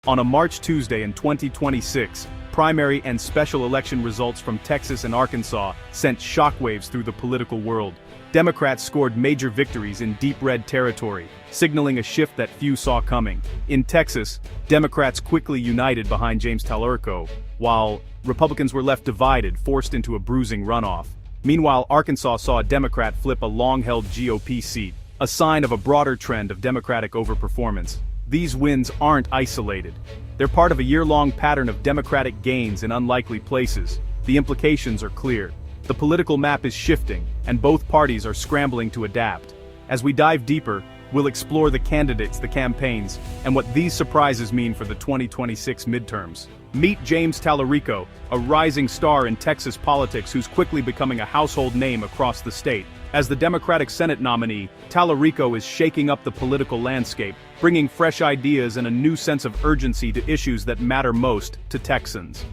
On a March Tuesday in 2026, primary and special election results from Texas and Arkansas sent shockwaves through the political world. Democrats scored major victories in deep red territory, signaling a shift that few saw coming. In Texas, Democrats quickly united behind James Talerico, while Republicans were left divided, forced into a bruising runoff. Meanwhile, Arkansas saw a Democrat flip a long-held GOP seat, a sign of a broader trend of Democratic overperformance. These wins aren't isolated. They're part of a year-long pattern of Democratic gains in unlikely places. The implications are clear. The political map is shifting, and both parties are scrambling to adapt. As we dive deeper, we'll explore the candidates, the campaigns, and what these surprises mean for the 2026 midterms. Meet James Talerico, a rising star in Texas politics who's quickly becoming a household name across the state. As the Democratic Senate nominee, Talerico is shaking up the political landscape, bringing fresh ideas and a new sense of urgency to issues that matter most to Texans.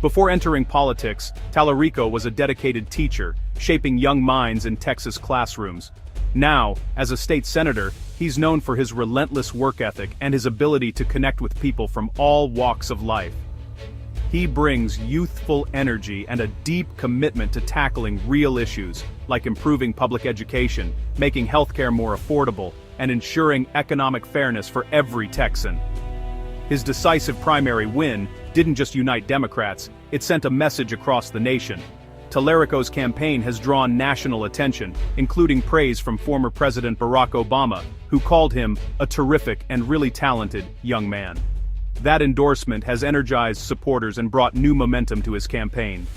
Before entering politics, Talerico was a dedicated teacher, shaping young minds in Texas classrooms. Now, as a state senator, he's known for his relentless work ethic and his ability to connect with people from all walks of life. He brings youthful energy and a deep commitment to tackling real issues, like improving public education, making healthcare more affordable, and ensuring economic fairness for every Texan. His decisive primary win didn't just unite Democrats, it sent a message across the nation. Talerico's campaign has drawn national attention, including praise from former President Barack Obama, who called him a terrific and really talented young man. That endorsement has energized supporters and brought new momentum to his campaign.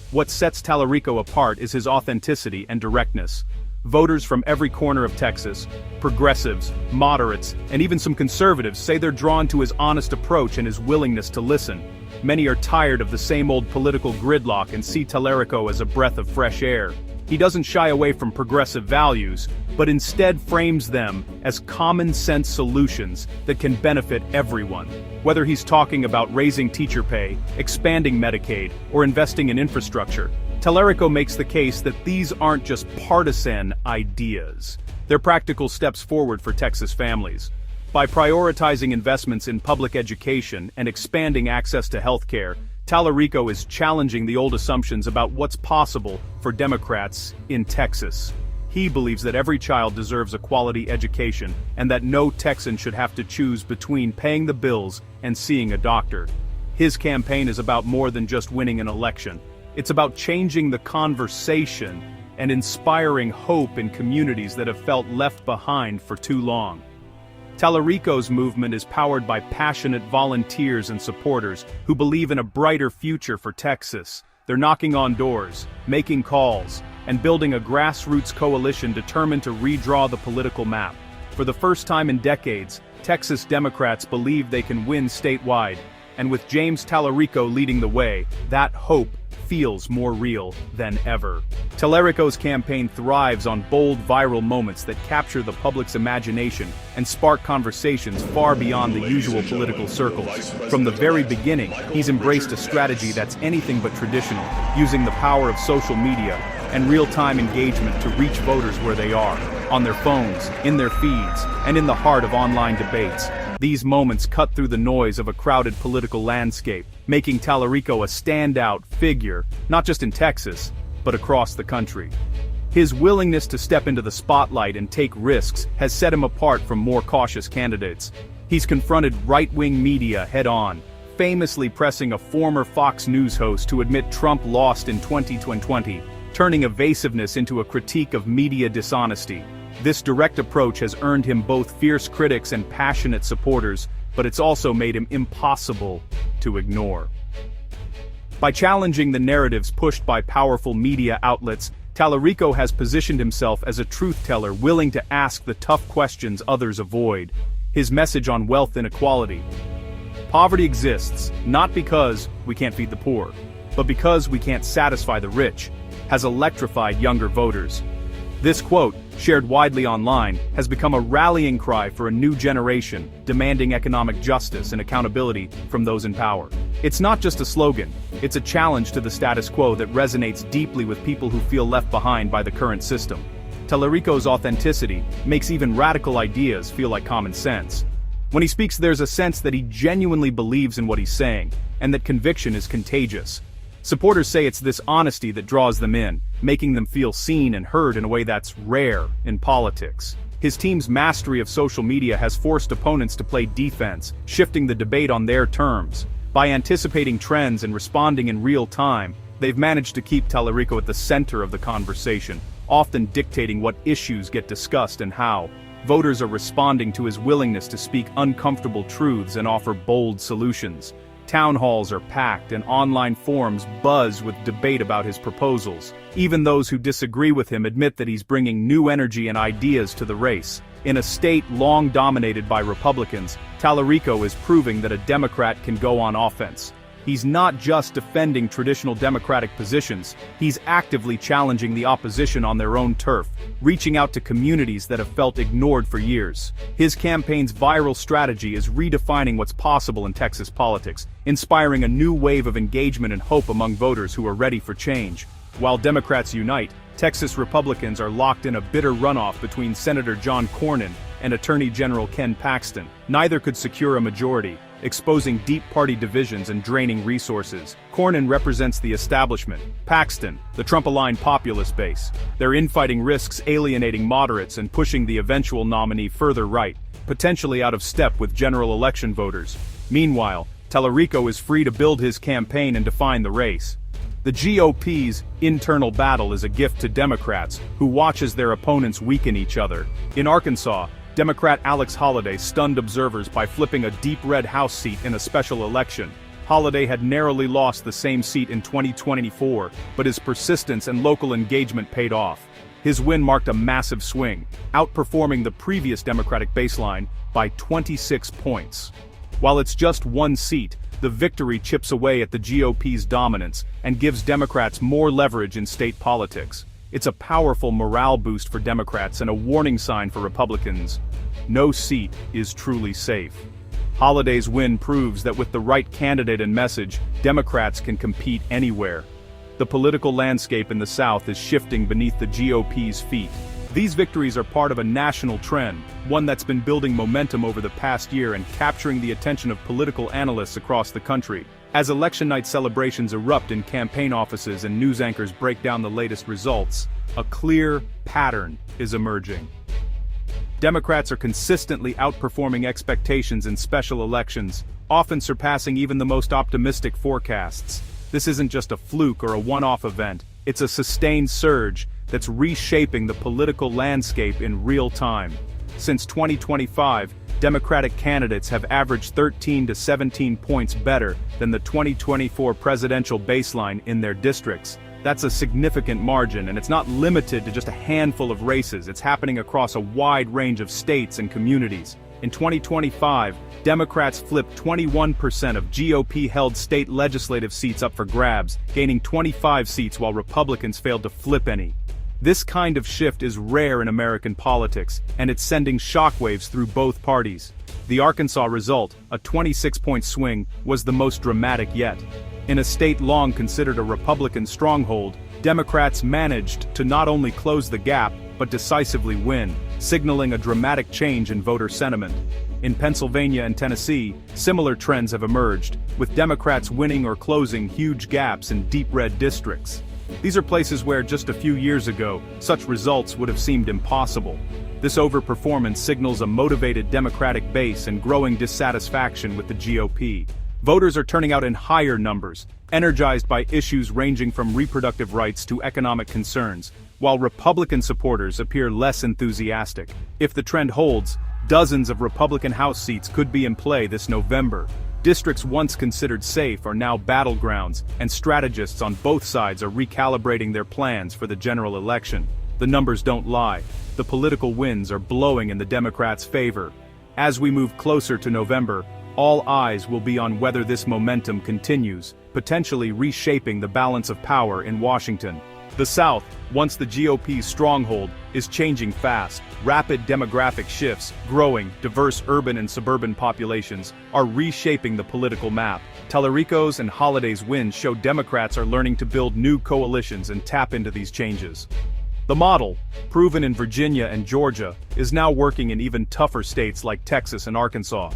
What sets Talerico apart is his authenticity and directness. Voters from every corner of Texas, progressives, moderates, and even some conservatives say they're drawn to his honest approach and his willingness to listen. Many are tired of the same old political gridlock and see Talerico as a breath of fresh air. He doesn't shy away from progressive values, but instead frames them as common-sense solutions that can benefit everyone. Whether he's talking about raising teacher pay, expanding Medicaid, or investing in infrastructure, Talerico makes the case that these aren't just partisan ideas. They're practical steps forward for Texas families. By prioritizing investments in public education and expanding access to healthcare, Talerico is challenging the old assumptions about what's possible for Democrats in Texas. He believes that every child deserves a quality education and that no Texan should have to choose between paying the bills and seeing a doctor. His campaign is about more than just winning an election. It's about changing the conversation and inspiring hope in communities that have felt left behind for too long. Talerico's movement is powered by passionate volunteers and supporters who believe in a brighter future for Texas. They're knocking on doors, making calls, and building a grassroots coalition determined to redraw the political map. For the first time in decades, Texas Democrats believe they can win statewide, and with James Talerico leading the way, that hope feels more real than ever. Talerico's campaign thrives on bold viral moments that capture the public's imagination and spark conversations far beyond the usual political circles. From the very beginning, he's embraced a strategy that's anything but traditional, using the power of social media and real-time engagement to reach voters where they are, on their phones, in their feeds, and in the heart of online debates. These moments cut through the noise of a crowded political landscape, making Talerico a standout figure, not just in Texas, but across the country. His willingness to step into the spotlight and take risks has set him apart from more cautious candidates. He's confronted right-wing media head-on, famously pressing a former Fox News host to admit Trump lost in 2020, turning evasiveness into a critique of media dishonesty. This direct approach has earned him both fierce critics and passionate supporters, but it's also made him impossible to ignore. By challenging the narratives pushed by powerful media outlets, Talerico has positioned himself as a truth-teller willing to ask the tough questions others avoid. His message on wealth inequality. Poverty exists, not because we can't feed the poor, but because we can't satisfy the rich, has electrified younger voters. This quote, shared widely online, has become a rallying cry for a new generation, demanding economic justice and accountability from those in power. It's not just a slogan, it's a challenge to the status quo that resonates deeply with people who feel left behind by the current system. Talerico's authenticity makes even radical ideas feel like common sense. When he speaks, there's a sense that he genuinely believes in what he's saying, and that conviction is contagious. Supporters say it's this honesty that draws them in, making them feel seen and heard in a way that's rare in politics. His team's mastery of social media has forced opponents to play defense, shifting the debate on their terms. By anticipating trends and responding in real time, they've managed to keep Tallarico at the center of the conversation, often dictating what issues get discussed and how. Voters are responding to his willingness to speak uncomfortable truths and offer bold solutions. Town halls are packed and online forums buzz with debate about his proposals. Even those who disagree with him admit that he's bringing new energy and ideas to the race. In a state long dominated by Republicans, Tallarico is proving that a Democrat can go on offense. He's not just defending traditional Democratic positions, he's actively challenging the opposition on their own turf, reaching out to communities that have felt ignored for years. His campaign's viral strategy is redefining what's possible in Texas politics, inspiring a new wave of engagement and hope among voters who are ready for change. While Democrats unite, Texas Republicans are locked in a bitter runoff between Senator John Cornyn and Attorney General Ken Paxton. Neither could secure a majority, exposing deep party divisions and draining resources. Cornyn represents the establishment, Paxton, the Trump-aligned populist base. Their infighting risks alienating moderates and pushing the eventual nominee further right, potentially out of step with general election voters. Meanwhile, Tallarico is free to build his campaign and define the race. The GOP's internal battle is a gift to Democrats, who watch as their opponents weaken each other. In Arkansas, Democrat Alex Holliday stunned observers by flipping a deep red House seat in a special election. Holliday had narrowly lost the same seat in 2024, but his persistence and local engagement paid off. His win marked a massive swing, outperforming the previous Democratic baseline by 26 points. While it's just one seat, the victory chips away at the GOP's dominance and gives Democrats more leverage in state politics. It's a powerful morale boost for Democrats and a warning sign for Republicans. No seat is truly safe. Holliday's win proves that with the right candidate and message, Democrats can compete anywhere. The political landscape in the South is shifting beneath the GOP's feet. These victories are part of a national trend, one that's been building momentum over the past year and capturing the attention of political analysts across the country. As election night celebrations erupt in campaign offices and news anchors break down the latest results, a clear pattern is emerging. Democrats are consistently outperforming expectations in special elections, often surpassing even the most optimistic forecasts. This isn't just a fluke or a one-off event, it's a sustained surge that's reshaping the political landscape in real time. Since 2025, Democratic candidates have averaged 13 to 17 points better than the 2024 presidential baseline in their districts. That's a significant margin, and it's not limited to just a handful of races. It's happening across a wide range of states and communities. In 2025, Democrats flipped 21% of GOP-held state legislative seats up for grabs, gaining 25 seats while Republicans failed to flip any. This kind of shift is rare in American politics, and it's sending shockwaves through both parties. The Arkansas result, a 26-point swing, was the most dramatic yet. In a state long considered a Republican stronghold, Democrats managed to not only close the gap, but decisively win, signaling a dramatic change in voter sentiment. In Pennsylvania and Tennessee, similar trends have emerged, with Democrats winning or closing huge gaps in deep red districts. These are places where just a few years ago, such results would have seemed impossible. This overperformance signals a motivated Democratic base and growing dissatisfaction with the GOP. Voters are turning out in higher numbers, energized by issues ranging from reproductive rights to economic concerns, while Republican supporters appear less enthusiastic. If the trend holds, dozens of Republican House seats could be in play this November. Districts once considered safe are now battlegrounds, and strategists on both sides are recalibrating their plans for the general election. The numbers don't lie. The political winds are blowing in the Democrats' favor. As we move closer to November, all eyes will be on whether this momentum continues, potentially reshaping the balance of power in Washington. The South, once the GOP's stronghold, is changing fast. Rapid demographic shifts, growing, diverse urban and suburban populations, are reshaping the political map. Tallarico's and Holliday's wins show Democrats are learning to build new coalitions and tap into these changes. The model, proven in Virginia and Georgia, is now working in even tougher states like Texas and Arkansas.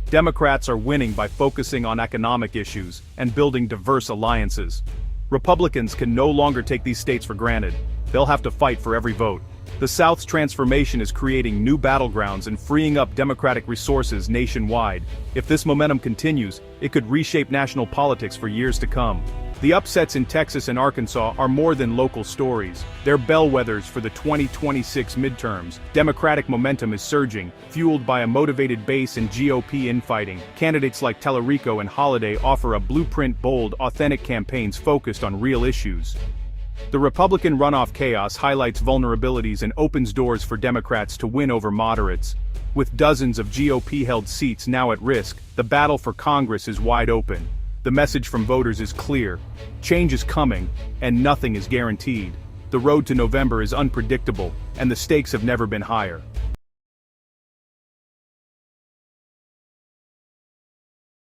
Democrats are winning by focusing on economic issues and building diverse alliances. Republicans can no longer take these states for granted. They'll have to fight for every vote. The South's transformation is creating new battlegrounds and freeing up Democratic resources nationwide. If this momentum continues, it could reshape national politics for years to come. The upsets in Texas and Arkansas are more than local stories. They're bellwethers for the 2026 midterms. Democratic momentum is surging, fueled by a motivated base and GOP infighting. Candidates like Tallarico and Holiday offer a blueprint, bold, authentic campaigns focused on real issues. The Republican runoff chaos highlights vulnerabilities and opens doors for Democrats to win over moderates. With dozens of GOP-held seats now at risk, the battle for Congress is wide open. The message from voters is clear. Change is coming, and nothing is guaranteed. The road to November is unpredictable, and the stakes have never been higher.